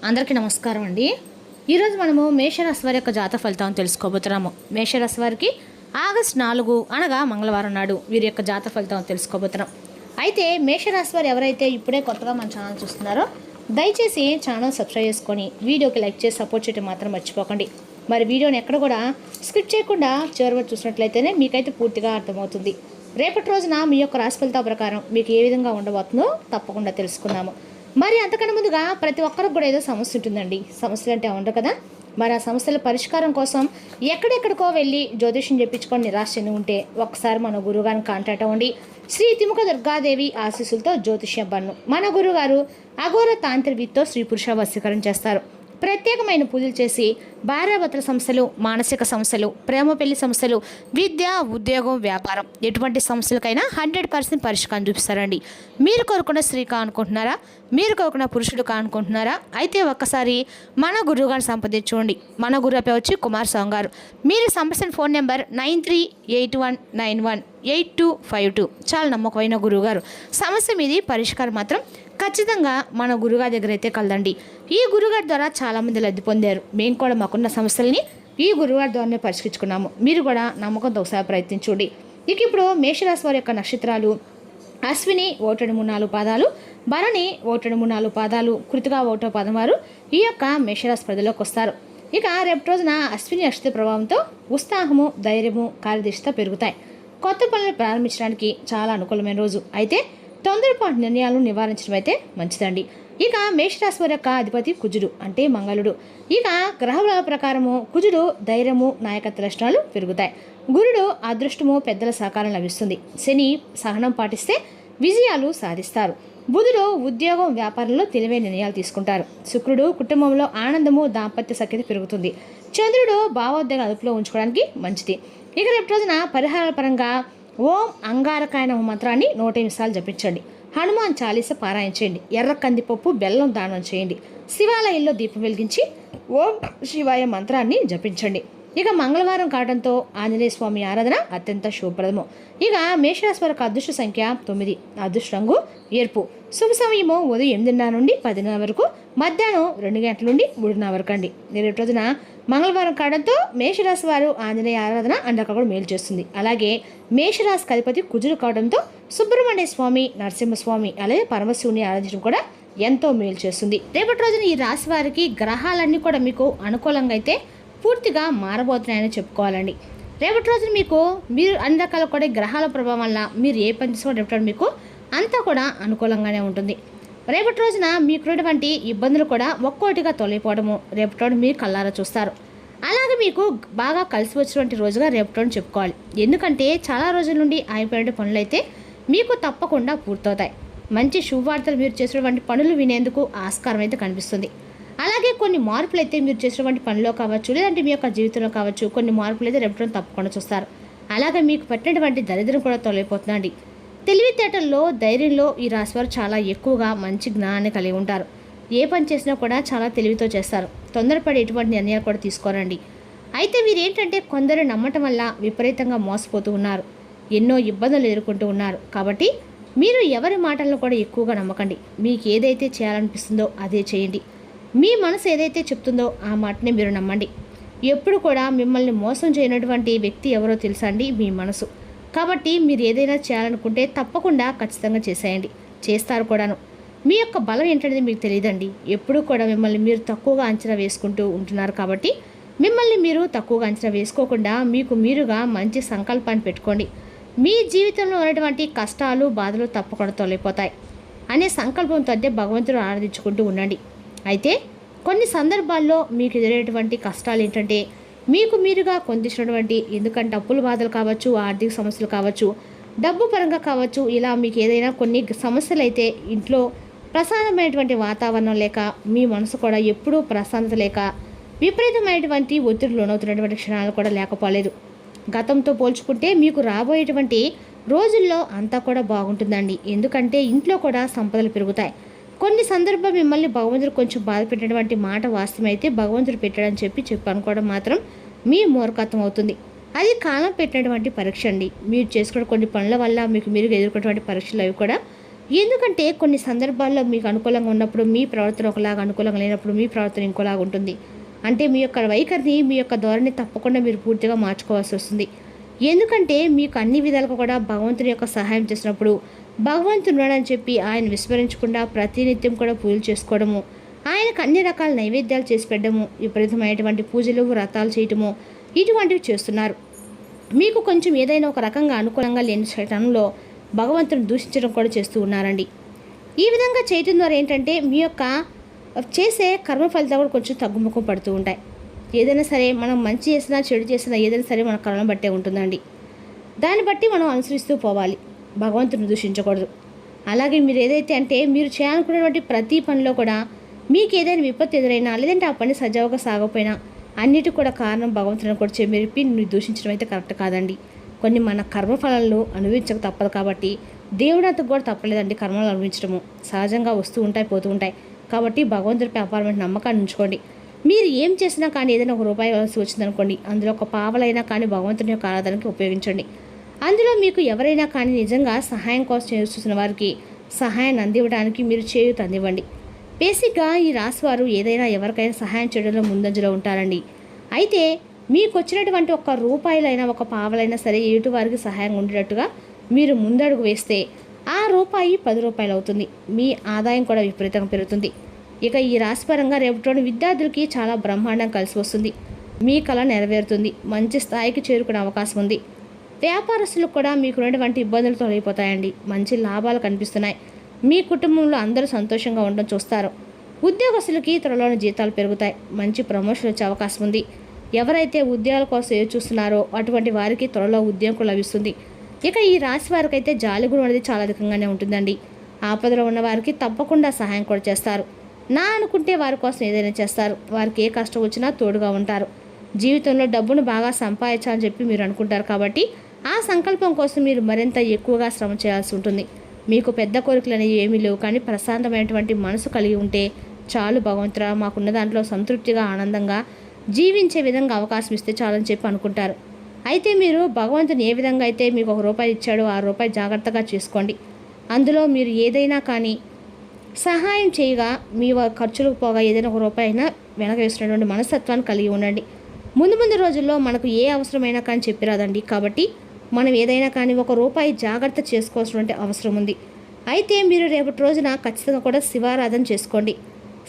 అందరికీ నమస్కారం అండి. ఈరోజు మనము మేషరాశి వారి యొక్క జాతక ఫలితాలను తెలుసుకోబోతున్నాము. మేషరాశి వారికి ఆగస్టు 4 అనగా మంగళవారం నాడు వీరి యొక్క జాతక ఫలితాలను తెలుసుకోబోతున్నాం. అయితే మేషరాశి వారు ఎవరైతే ఇప్పుడే కొత్తగా మన ఛానల్ చూస్తున్నారో దయచేసి ఛానల్ సబ్స్క్రైబ్ చేసుకొని వీడియోకి లైక్ చేసి సపోర్ట్ చేయడం మాత్రం మర్చిపోకండి. మరి వీడియోని ఎక్కడ కూడా స్కిప్ చేయకుండా చివరి చూసినట్లయితేనే మీకైతే పూర్తిగా అర్థమవుతుంది. రేపటి రోజున మీ యొక్క రాశి ఫలితాల ప్రకారం మీకు ఏ విధంగా ఉండబోతుందో తప్పకుండా తెలుసుకుందాము. మరి అంతకన్నా ముందుగా ప్రతి ఒక్కరికి కూడా ఏదో సమస్య ఉంటుందండి. సమస్యలు అంటే ఉండవు కదా. మరి ఆ సమస్యల పరిష్కారం కోసం ఎక్కడెక్కడికో వెళ్ళి జ్యోతిష్యం చెప్పించుకొని నిరాశ చెంది ఉంటే ఒక్కసారి మన గురువుగారిని కాంటాక్ట్ అవ్వండి. శ్రీ తిముక దుర్గాదేవి ఆశీస్సులతో జ్యోతిష్యం బన్ను మన గురుగారు అఘోర తాంత్రికతో స్త్రీ పురుష వశీకరణ చేస్తారు. ప్రత్యేకమైన పూజలు చేసి భార్యాభర్తల సమస్యలు, మానసిక సమస్యలు, ప్రేమ పెళ్లి సమస్యలు, విద్య, ఉద్యోగం, వ్యాపారం ఎటువంటి సమస్యలకైనా 100% పరిష్కారం చూపిస్తారండి. మీరు కోరుకున్న స్త్రీ కానుకుంటున్నారా? మీరు కోరుకున్న పురుషుడు కానుకుంటున్నారా? అయితే ఒక్కసారి మన గురువు గారిని సంప్రదించుకోండి. మన గురువు పేరు వచ్చి కుమార్ స్వామి గారు. మీరు సంప్రదించిన ఫోన్ నెంబర్ 9381918252. చాలా నమ్మకమైన గురువుగారు. సమస్య మీది పరిష్కారం మాత్రం ఖచ్చితంగా మన గురుగారి దగ్గర అయితే కలదండి. ఈ గురుగారి ద్వారా చాలామంది లబ్ధి పొందారు. మేము కూడా మాకున్న సమస్యలని ఈ గురుగారి ద్వారానే పరిష్కరించుకున్నాము. మీరు కూడా నమ్మకంతో ఒకసారి ప్రయత్నించండి. ఇక ఇప్పుడు మేషరాశి వారి యొక్క నక్షత్రాలు అశ్విని 1-3-4 పాదాలు, భరణి 1-3-4 పాదాలు, కృతిగా 1వ పాదం వారు ఈ యొక్క మేషరాశి ప్రజల్లోకి వస్తారు. ఇక రేపు రోజున అశ్విని నక్షత్ర ప్రభావంతో ఉత్సాహము, ధైర్యము, కార్యదీక్షత పెరుగుతాయి. కొత్త పనులు ప్రారంభించడానికి చాలా అనుకూలమైన రోజు. అయితే తొందరపాటు నిర్ణయాలను నివారించడం అయితే మంచిదండి. ఇక మేషరాశి వారి యొక్క అధిపతి కుజుడు అంటే మంగళుడు. ఇక గ్రహాల ప్రకారము కుజుడు ధైర్యము, నాయకత్వ లక్షణాలు పెరుగుతాయి. గురుడు అదృష్టము, పెద్దల సహకారం లభిస్తుంది. శని సహనం పాటిస్తే విజయాలు సాధిస్తారు. బుధుడు ఉద్యోగం, వ్యాపారంలో తెలివైన నిర్ణయాలు తీసుకుంటారు. శుక్రుడు కుటుంబంలో ఆనందము, దాంపత్య సఖ్యత పెరుగుతుంది. చంద్రుడు భావోద్వేగ అదుపులో ఉంచుకోవడానికి మంచిది. ఇక రేపు రోజున పరిహారాల పరంగా ఓం అంగారకాయ నమః మంత్రాన్ని 108 సార్లు జపించండి. హనుమాన్ చాలీస పారాయణ ఎర్ర కందిపప్పు, బెల్లం దానం చేయండి. శివాలయంలో దీపం వెలిగించి ఓం శివాయ మంత్రాన్ని జపించండి. ఇక మంగళవారం కావడంతో ఆంజనేయ స్వామి ఆరాధన అత్యంత శుభప్రదము. ఇక మేషరాశి వారికి అదృష్ట సంఖ్య 9, అదృష్ట రంగు ఎరుపు. శుభ సమయము ఉదయం 8:30 నుండి 10:00 వరకు, మధ్యాహ్నం 2 గంటల నుండి 3:30 వరకు అండి. నేటి రోజున మంగళవారం కావడంతో మేషరాశి వారు ఆంజనేయ ఆరాధన అక్కడ కూడా మేలు చేస్తుంది. అలాగే మేషరాశికి అధిపతి కుజుడు కావడంతో సుబ్రహ్మణ్య స్వామి, నరసింహస్వామి అలాగే పరమశివుని ఆరాధించడం కూడా ఎంతో మేలు చేస్తుంది. రేపటి రోజున ఈ రాశి వారికి గ్రహాలన్నీ కూడా మీకు అనుకూలంగా అయితే పూర్తిగా మారబోతున్నాయని చెప్పుకోవాలండి. రేపటి రోజున మీరు అన్ని రకాల కూడా గ్రహాల ప్రభావం వల్ల మీరు ఏ పని చేసుకోవడం రేపటి మీకు అంతా కూడా అనుకూలంగానే ఉంటుంది. రేపటి రోజున మీకున్నటువంటి ఇబ్బందులు కూడా ఒక్కోటిగా తొలగిపోవడము రేపటి రోజు మీరు కళ్ళారా చూస్తారు. అలాగే మీకు బాగా కలిసి వచ్చినటువంటి రోజుగా రేపటి రోజు చెప్పుకోవాలి. ఎందుకంటే చాలా రోజుల నుండి ఆగిపోయిన పనులు అయితే మీకు తప్పకుండా పూర్తవుతాయి. మంచి శుభవార్తలు మీరు చేసినటువంటి పనులు వినేందుకు ఆస్కారం అయితే కనిపిస్తుంది. అలాగే కొన్ని మార్పులు అయితే మీరు చేసినటువంటి పనిలో కావచ్చు, లేదంటే మీ యొక్క జీవితంలో కావచ్చు, కొన్ని మార్పులు అయితే రేపటి తప్పకుండా చూస్తారు. అలాగే మీకు పట్టినటువంటి దరిద్రం కూడా తొలగిపోతుందండి. తెలివితేటల్లో, ధైర్యంలో ఈ రాశివారు చాలా ఎక్కువగా మంచి జ్ఞానాన్ని కలిగి ఉంటారు. ఏ పని చేసినా కూడా చాలా తెలివితో చేస్తారు. తొందరపడి ఎటువంటి నిర్ణయాలు కూడా తీసుకోరండి. అయితే వీరు ఏంటంటే కొందరు నమ్మటం వల్ల విపరీతంగా మోసపోతూ ఉన్నారు. ఎన్నో ఇబ్బందులు ఎదుర్కొంటూ ఉన్నారు. కాబట్టి మీరు ఎవరి మాటలను కూడా ఎక్కువగా నమ్మకండి. మీకు ఏదైతే చేయాలనిపిస్తుందో అదే చేయండి. మీ మనసు ఏదైతే చెప్తుందో ఆ మాటనే మీరు నమ్మండి. ఎప్పుడు కూడా మిమ్మల్ని మోసం చేయనటువంటి వ్యక్తి ఎవరో తెలుసా అండి? మీ మనసు. కాబట్టి మీరు ఏదైనా చేయాలనుకుంటే తప్పకుండా ఖచ్చితంగా చేసేయండి. చేస్తారు కూడాను. మీ యొక్క బలం ఏంటనేది మీకు తెలియదండి. ఎప్పుడు కూడా మిమ్మల్ని మీరు తక్కువగా అంచనా వేసుకుంటూ ఉంటున్నారు. కాబట్టి మిమ్మల్ని మీరు తక్కువగా అంచనా వేసుకోకుండా మీకు మీరుగా మంచి సంకల్పాన్ని పెట్టుకోండి. మీ జీవితంలో ఉన్నటువంటి కష్టాలు, బాధలు తప్పకుండా తొలగిపోతాయి అనే సంకల్పంతో అయితే భగవంతుడు ఆరాధించుకుంటూ ఉండండి. అయితే కొన్ని సందర్భాల్లో మీకు ఎదురేటువంటి కష్టాలు ఏంటంటే మీకు మీరుగా పొందించినటువంటి, ఎందుకంటే అప్పుల బాధలు కావచ్చు, ఆర్థిక సమస్యలు కావచ్చు, డబ్బు పరంగా కావచ్చు, ఇలా మీకు ఏదైనా కొన్ని సమస్యలు అయితే ఇంట్లో ప్రశాంతమైనటువంటి వాతావరణం లేక, మీ మనసు కూడా ఎప్పుడూ ప్రశాంతత లేక, విపరీతమైనటువంటి ఒత్తిడి లోనవుతున్నటువంటి క్షణాలు కూడా లేకపోలేదు. గతంతో పోల్చుకుంటే మీకు రాబోయేటువంటి రోజుల్లో అంతా కూడా బాగుంటుందండి. ఎందుకంటే ఇంట్లో కూడా సంపదలు పెరుగుతాయి. కొన్ని సందర్భాలు మిమ్మల్ని భగవంతుడు కొంచెం బాధ పెట్టినటువంటి మాట వాస్తవమైతే భగవంతుడు పెట్టాడని చెప్పి అనుకోవడం మాత్రం మీ మూర్ఖత్వం అవుతుంది. అది కాలం పెట్టినటువంటి పరీక్ష అండి. మీరు చేసుకున్న కొన్ని పనుల వల్ల మీకు మీరు ఎదుర్కొన్నటువంటి పరీక్షలు అవి కూడా ఎందుకంటే కొన్ని సందర్భాల్లో మీకు అనుకూలంగా ఉన్నప్పుడు మీ ప్రవర్తన ఒకలాగా, అనుకూలంగా లేనప్పుడు మీ ప్రవర్తన ఇంకోలాగా ఉంటుంది. అంటే మీ యొక్క వైఖరిని, మీ యొక్క ధోరణి తప్పకుండా మీరు పూర్తిగా మార్చుకోవాల్సి వస్తుంది. ఎందుకంటే మీకు అన్ని విధాలుగా కూడా భగవంతుని యొక్క సహాయం చేసినప్పుడు భగవంతుడు ఉన్నాడని చెప్పి ఆయన విస్మరించకుండా ప్రతినిత్యం కూడా పూజలు చేసుకోవడము, ఆయనకు అన్ని రకాల నైవేద్యాలు చేసి పెట్టడము, విపరీతమైనటువంటి పూజలు వ్రతాలు చేయటము, ఇటువంటివి చేస్తున్నారు. మీకు కొంచెం ఏదైనా ఒక రకంగా అనుకూలంగా లేని క్షణంలో భగవంతుని దూషించడం కూడా చేస్తూ ఉన్నారండి. ఈ విధంగా చేయటం ద్వారా ఏంటంటే మీ యొక్క చేసే కర్మ ఫలితాలు కూడా కొంచెం తగ్గుముఖం పడుతూ ఉంటాయి. ఏదైనా సరే మనం మంచి చేసినా చెడు చేసినా ఏదైనా సరే మన కర్మను బట్టే ఉంటుందండి. దాన్ని బట్టి మనం అనుసరిస్తూ పోవాలి, భగవంతుని దూషించకూడదు. అలాగే మీరు ఏదైతే అంటే మీరు చేయాలనుకున్నటువంటి ప్రతి పనిలో కూడా మీకు ఏదైనా విపత్తు ఎదురైనా లేదంటే ఆ పని సజావుగా సాగపోయినా అన్నిటికి కూడా కారణం భగవంతుని కూడా చెప్పి మీరు దూషించడం అయితే కరెక్ట్ కాదండి. కొన్ని మన కర్మఫలాలను అనుభవించక తప్పదు కాబట్టి దేవుడంతకు కూడా తప్పలేదండి కర్మలు అనుభవించడము. సహజంగా వస్తూ ఉంటాయి, పోతూ ఉంటాయి. కాబట్టి భగవంతుడిపై అపారమైన నమ్మకాన్ని ఉంచుకోండి. మీరు ఏం చేసినా కానీ ఏదైనా ఒక రూపాయి కావాల్సి వచ్చిందనుకోండి, అందులో ఒక పావలైనా కానీ భగవంతుని యొక్క ఆరాధనకి ఉపయోగించండి. అందులో మీకు ఎవరైనా కానీ నిజంగా సహాయం కోసం చూస్తున్న వారికి సహాయాన్ని అందివ్వడానికి మీరు చేయూత అందివ్వండి. బేసిక్గా ఈ రాశివారు ఏదైనా ఎవరికైనా సహాయం చేయడంలో ముందంజలో ఉంటారండి. అయితే మీకు వచ్చినటువంటి ఒక్క రూపాయలైనా ఒక పావలైనా సరే ఎటు వారికి సహాయంగా ఉండేటట్టుగా మీరు ముందడుగు వేస్తే ఆ రూపాయి 10 రూపాయలు అవుతుంది. మీ ఆదాయం కూడా విపరీతంగా పెరుగుతుంది. ఇక ఈ రాశిపరంగా రేపటి విద్యార్థులకి చాలా బ్రహ్మాండం కలిసి వస్తుంది. మీ కళ నెరవేరుతుంది. మంచి స్థాయికి చేరుకునే అవకాశం ఉంది. వ్యాపారస్తులకు కూడా మీకున్నటువంటి ఇబ్బందులు తొలగిపోతాయండి. మంచి లాభాలు కనిపిస్తున్నాయి. మీ కుటుంబంలో అందరూ సంతోషంగా ఉండడం చూస్తారు. ఉద్యోగస్తులకి త్వరలోని జీతాలు పెరుగుతాయి. మంచి ప్రమోషన్ వచ్చే అవకాశం ఉంది. ఎవరైతే ఉద్యోగాల కోసం ఎదురు చూస్తున్నారో అటువంటి వారికి త్వరలో ఉద్యోగం లభిస్తుంది. ఇక ఈ రాశి వారికి అయితే జాలిగుణం అనేది చాలా అధికంగానే ఉంటుందండి. ఆపదలో ఉన్న వారికి తప్పకుండా సహాయం కూడా చేస్తారు. నా అనుకుంటే వారి కోసం ఏదైనా చేస్తారు. వారికి ఏ కష్టం వచ్చినా తోడుగా ఉంటారు. జీవితంలో డబ్బును బాగా సంపాదించాలని చెప్పి మీరు అనుకుంటారు కాబట్టి ఆ సంకల్పం కోసం మీరు మరింత ఎక్కువగా శ్రమ చేయాల్సి ఉంటుంది. మీకు పెద్ద కోరికలు అనేవి ఏమీ లేవు, కానీ ప్రశాంతమైనటువంటి మనసు కలిగి ఉంటే చాలు. భగవంతుడా, మాకున్న దాంట్లో సంతృప్తిగా ఆనందంగా జీవించే విధంగా అవకాశం ఇస్తే చాలని చెప్పి అనుకుంటారు. అయితే మీరు భగవంతుని ఏ విధంగా అయితే మీకు ₹1 ఇచ్చాడో ఆ రూపాయి జాగ్రత్తగా చేసుకోండి. అందులో మీరు ఏదైనా కానీ సహాయం చేయగా మీ ఖర్చులకు పోగా ఏదైనా ₹1 అయినా వెనక వేస్తున్నటువంటి మనస్తత్వాన్ని కలిగి ఉండండి. ముందు రోజుల్లో మనకు ఏ అవసరమైనా కానీ చెప్పిరాదండి. కాబట్టి మనం ఏదైనా కానీ ₹1 జాగ్రత్త చేసుకోవాల్సినటువంటి అవసరం ఉంది. అయితే మీరు రేపటి రోజున ఖచ్చితంగా కూడా శివారాధన చేసుకోండి.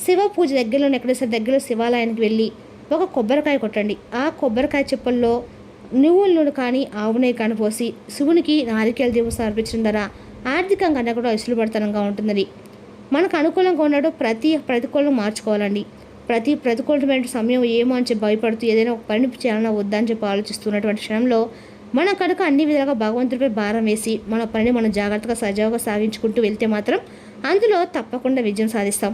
శివ పూజ దగ్గరలో ఎక్కడైనా దగ్గరలో శివాలయానికి వెళ్ళి ఒక కొబ్బరికాయ కొట్టండి. ఆ కొబ్బరికాయ చిప్పల్లో నువ్వుల నూనె కానీ ఆవు నెయ్యి కానీ పోసి శివునికి నారికేల దీపం సమర్పించడం ద్వారా ఆర్థికంగా కూడా వెసులుబడతనంగా ఉంటుందని. మనకు అనుకూలంగా ఉన్నాడు ప్రతికూలం మార్చుకోవాలండి. ప్రతికూలమైన సమయం ఏమో అని చెప్పి భయపడుతూ ఏదైనా ఒక పని చేయాలన్నా వద్దా అని చెప్పి ఆలోచిస్తున్నటువంటి క్షణంలో మన కనుక అన్ని విధాలుగా భగవంతుడిపై భారం వేసి మన పనిని మనం జాగ్రత్తగా సజావుగా సాగించుకుంటూ వెళ్తే మాత్రం అందులో తప్పకుండా విజయం సాధిస్తాం.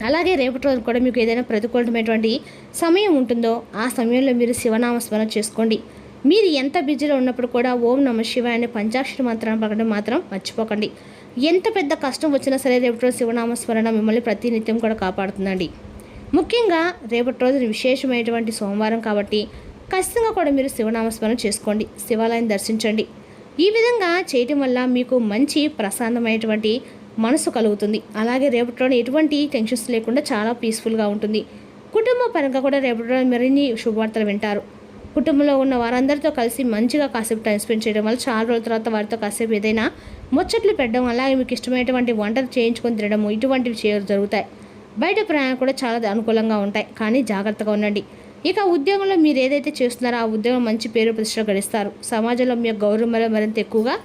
అలాగే రేపటి రోజు కూడా మీకు ఏదైనా ప్రతికూలమైనటువంటి సమయం ఉంటుందో ఆ సమయంలో మీరు శివనామస్మరణ చేసుకోండి. మీరు ఎంత బిజీలో ఉన్నప్పుడు కూడా ఓం నమ శివాయ అనే పంచాక్షరి మంత్రాన్ని పలకడం మాత్రం మర్చిపోకండి. ఎంత పెద్ద కష్టం వచ్చినా సరే రేపటి రోజు శివనామస్మరణ మిమ్మల్ని ప్రతినిత్యం కూడా కాపాడుతుందండి. ముఖ్యంగా రేపటి రోజు విశేషమైనటువంటి సోమవారం కాబట్టి ఖచ్చితంగా కూడా మీరు శివనామస్మరణ చేసుకోండి. శివాలయం దర్శించండి. ఈ విధంగా చేయటం వల్ల మీకు మంచి ప్రశాంతమైనటువంటి మనసు కలుగుతుంది. అలాగే రేపటిలోనే ఎటువంటి టెన్షన్స్ లేకుండా చాలా పీస్ఫుల్గా ఉంటుంది. కుటుంబ పరంగా కూడా రేపటిలో మరిన్ని శుభవార్తలు వింటారు. కుటుంబంలో ఉన్న వారందరితో కలిసి మంచిగా కాసేపు టైం స్పెండ్ చేయడం వల్ల చాలా రోజుల తర్వాత వారితో కాసేపు ఏదైనా ముచ్చట్లు పెట్టడం, అలాగే మీకు ఇష్టమైనటువంటి వంటలు చేయించుకొని తినడము ఇటువంటివి జరుగుతాయి. బయట ప్రయాణాలు కూడా చాలా అనుకూలంగా ఉంటాయి, కానీ జాగ్రత్తగా ఉండండి. ఇక ఉద్యోగంలో మీరు ఏదైతే చేస్తున్నారో ఆ ఉద్యోగం మంచి పేరు ప్రతిష్టలు గడిస్తారు. సమాజంలో మీ గౌరవం మరింత ఎక్కువగా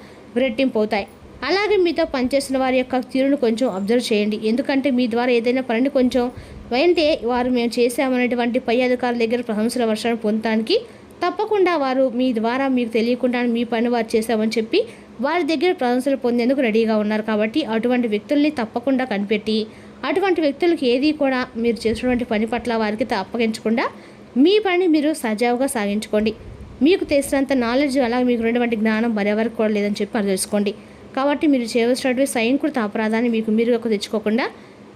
రెట్టింపు అవుతాయి. అలాగే మీతో పనిచేస్తున్న వారి యొక్క తీరును కొంచెం అబ్జర్వ్ చేయండి. ఎందుకంటే మీ ద్వారా ఏదైనా పనిని కొంచెం అంటే వారు మేము చేసామనేటువంటి పై అధికారుల దగ్గర ప్రశంసల వర్షాన్ని పొందడానికి తప్పకుండా వారు మీ ద్వారా మీకు తెలియకుండా మీ పని వారు చేశామని చెప్పి వారి దగ్గర ప్రశంసలు పొందేందుకు రెడీగా ఉన్నారు. కాబట్టి అటువంటి వ్యక్తుల్ని తప్పకుండా కనిపెట్టి అటువంటి వ్యక్తులకు ఏది కూడా మీరు చేసినటువంటి పని పట్ల వారికి అప్పగించకుండా మీ పని మీరు సజావుగా సాగించుకోండి. మీకు తెలిసినంత నాలెడ్జ్ అలాగే మీకు ఉన్నటువంటి జ్ఞానం మరెవరికి కూడా లేదని చెప్పి అది తెలుసుకోండి. కాబట్టి మీరు చేయవలసినటువంటి సైనికుడిత అపరాధాన్ని మీరుగా తెచ్చుకోకుండా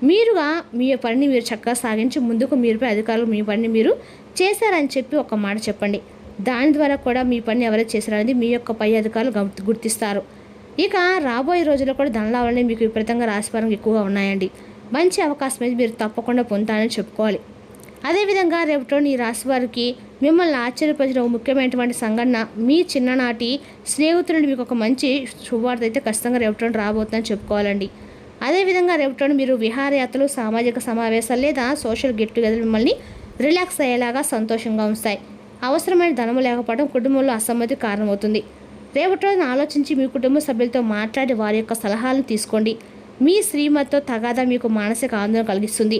మీరుగా మీ పనిని మీరు చక్కగా సాగించి ముందుకు మీరుపై అధికారులు మీ పనిని మీరు చేశారని చెప్పి ఒక మాట చెప్పండి. దాని ద్వారా కూడా మీ పని ఎవరైతే చేశారనేది మీ యొక్క పై అధికారులు గుర్తిస్తారు. ఇక రాబోయే రోజుల్లో కూడా ధనలాభాలు మీకు విపరీతంగా రాశిపరంగా ఎక్కువగా ఉన్నాయండి. మంచి అవకాశం అయితే మీరు తప్పకుండా పొందుతారని చెప్పుకోవాలి. అదేవిధంగా రేపటి ఈ రాశి వారికి మిమ్మల్ని ఆశ్చర్యపరిచిన ఒక ముఖ్యమైనటువంటి సంఘటన, మీ చిన్ననాటి స్నేహితుల నుండి మీకు ఒక మంచి శుభవార్త అయితే ఖచ్చితంగా రేపటి రాబోతుందని చెప్పుకోవాలండి. అదేవిధంగా రేపటి మీరు విహారయాత్రలు, సామాజిక సమావేశాలు లేదా సోషల్ గెట్ టుగెదర్ మిమ్మల్ని రిలాక్స్ అయ్యేలాగా సంతోషంగా ఉంచుతాయి. అవసరమైన ధనము లేకపోవడం కుటుంబంలో అసమ్మతి కారణమవుతుంది. రేపటి రోజున ఆలోచించి మీ కుటుంబ సభ్యులతో మాట్లాడి వారి యొక్క సలహాలను తీసుకోండి. మీ శ్రీమతితో తగాదా మీకు మానసిక ఆందోళన కలిగిస్తుంది.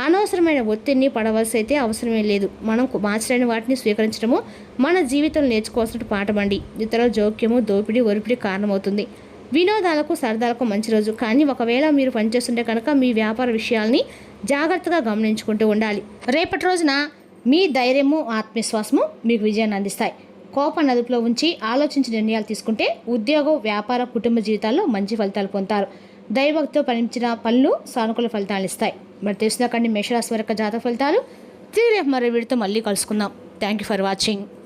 అనవసరమైన ఒత్తిడిని పడవలసి అయితే అవసరమే లేదు. మనం మార్చలేని వాటిని స్వీకరించడము మన జీవితంలో నేర్చుకోవాల్సిన పాఠమండి. ఇతరుల జోక్యము, దోపిడీ, ఒరిపిడి కారణమవుతుంది. వినోదాలకు, సరదాలకు మంచి రోజు. కానీ ఒకవేళ మీరు పనిచేస్తుంటే కనుక మీ వ్యాపార విషయాల్ని జాగ్రత్తగా గమనించుకుంటూ ఉండాలి. రేపటి రోజున మీ ధైర్యము, ఆత్మవిశ్వాసము మీకు విజయాన్ని అందిస్తాయి. కోపాన్ని అదుపులో ఉంచి ఆలోచించి నిర్ణయాలు తీసుకుంటే ఉద్యోగం, వ్యాపార, కుటుంబ జీవితాల్లో మంచి ఫలితాలు పొందుతారు. దైవభక్తితో పనిచిన పనులు సానుకూల ఫలితాలు ఇస్తాయి. మరి తెలిసిన కండి మేషరాశి వారి యొక్క జాతక ఫలితాలు తిరిగి మరో వీడితో మళ్ళీ కలుసుకుందాం. Thank you for watching.